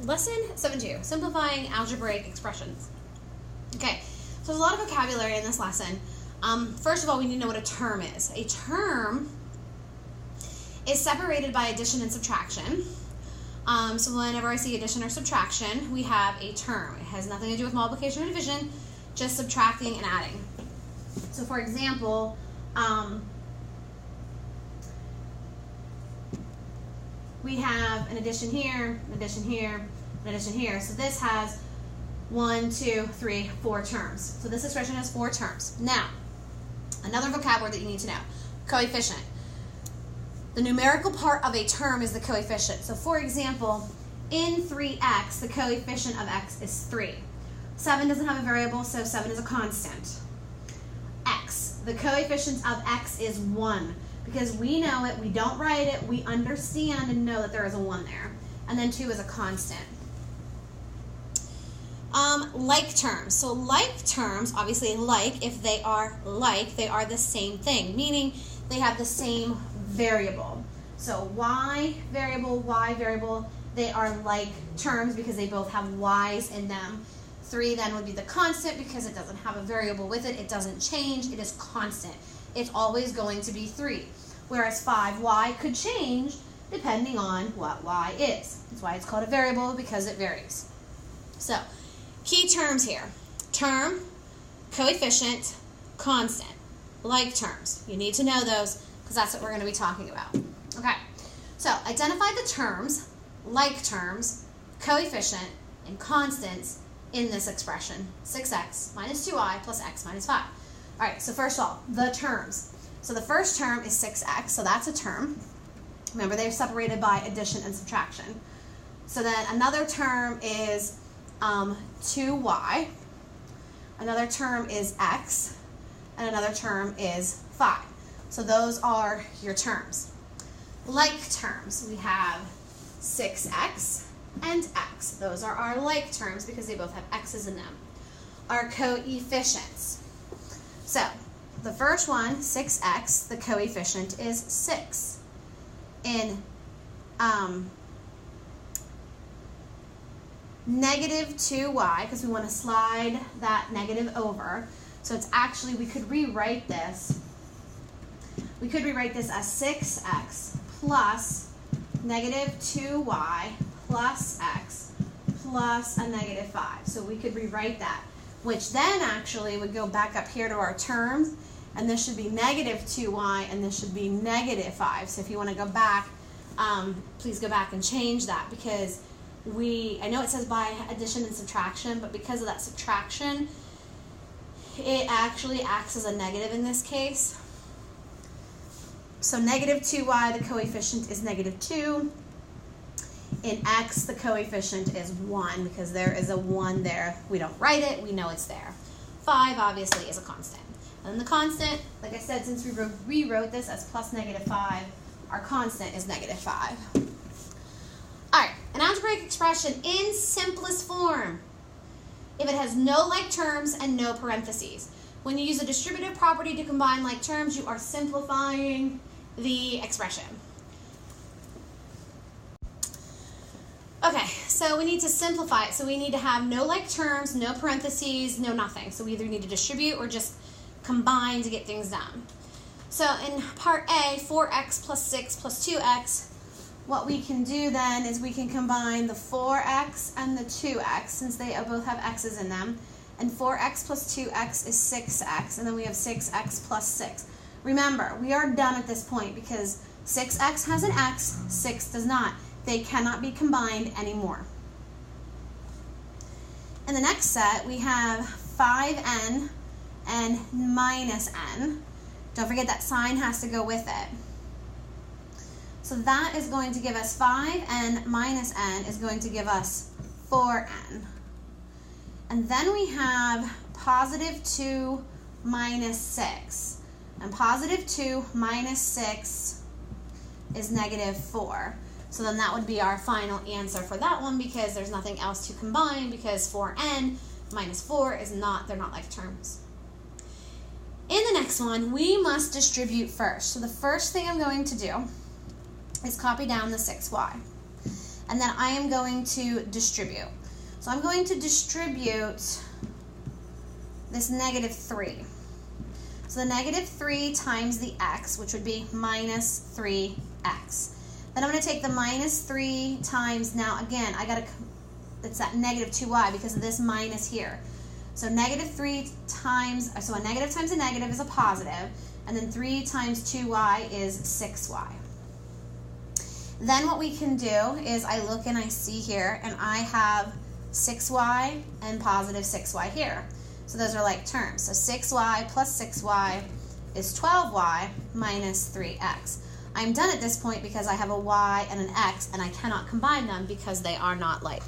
Lesson 7.2, simplifying algebraic expressions. Okay, so there's a lot of vocabulary in this lesson. First of all, we need to know what a term is. A term is separated by addition and subtraction. So whenever I see addition or subtraction, we have a term. It has nothing to do with multiplication or division, just subtracting and adding. So for example, we have an addition here, an addition here, an addition here. So this has 1, 2, 3, 4 terms. So this expression has 4 terms. Now, another vocabulary that you need to know, coefficient. The numerical part of a term is the coefficient. So for example, in 3x, the coefficient of x is 3. 7 doesn't have a variable, so 7 is a constant. X, the coefficient of x is 1. Because we know it, we don't write it, we understand and know that there is a 1 there. And then 2 is a constant. Like terms. So like terms, obviously like, if they are like, they are the same thing, meaning they have the same variable. So y variable, they are like terms because they both have y's in them. 3 then would be the constant because it doesn't have a variable with it. It doesn't change. It is constant. It's always going to be 3. Whereas 5y could change depending on what y is. That's why it's called a variable, because it varies. So, key terms here. Term, coefficient, constant. Like terms. You need to know those because that's what we're going to be talking about. Okay, so identify the terms, like terms, coefficient, and constants in this expression. 6x minus 2y plus x minus 5. All right, so first of all, the terms. So the first term is 6x, so that's a term. Remember, they're separated by addition and subtraction. So then another term is 2y. Another term is x. And another term is 5. So those are your terms. Like terms, we have 6x and x. Those are our like terms because they both have x's in them. Our coefficients. So the first one, 6x, the coefficient is 6. In negative 2y, because we want to slide that negative over. So it's actually, we could rewrite this. We could rewrite this as 6x plus negative 2y plus x plus a negative 5. So we could rewrite that, which then actually would go back up here to our terms, and this should be negative 2y, and this should be negative 5. So if you want to go back, please go back and change that, because I know it says by addition and subtraction, but because of that subtraction, it actually acts as a negative in this case. So negative 2y, the coefficient is negative 2. In x, the coefficient is 1 because there is a 1 there. We don't write it, we know it's there. 5 obviously is a constant. And the constant, like I said, since we rewrote this as plus negative 5, our constant is negative 5. Alright, an algebraic expression in simplest form. If it has no like terms and no parentheses. When you use a distributive property to combine like terms, you are simplifying the expression. Okay, so we need to simplify it. So we need to have no like terms, no parentheses, no nothing. So we either need to distribute or just combine to get things done. So in part A, 4x plus 6 plus 2x, what we can do then is we can combine the 4x and the 2x, since they both have x's in them. And 4x plus 2x is 6x, and then we have 6x plus 6. Remember, we are done at this point because 6x has an x, 6 does not. They cannot be combined anymore. In the next set, we have 5n and minus n. Don't forget that sign has to go with it. So that is going to give us 5n minus n is going to give us 4n. And then we have positive 2 minus 6. And positive 2 minus 6 is negative 4. So then that would be our final answer for that one, because there's nothing else to combine, because 4n minus 4 is not, they're not like terms. In the next one, we must distribute first. So the first thing I'm going to do is copy down the 6y. and then I am going to distribute. So I'm going to distribute this negative 3. So the negative 3 times the x, which would be minus 3x. Then I'm going to take the minus 3 times, now again, it's that negative 2y because of this minus here. So negative 3 times, so a negative times a negative is a positive, and then 3 times 2y is 6y. Then what we can do is I look and I see here, and I have 6y and positive 6y here. So those are like terms. So 6y plus 6y is 12y minus 3x. I'm done at this point because I have a y and an x, and I cannot combine them because they are not like.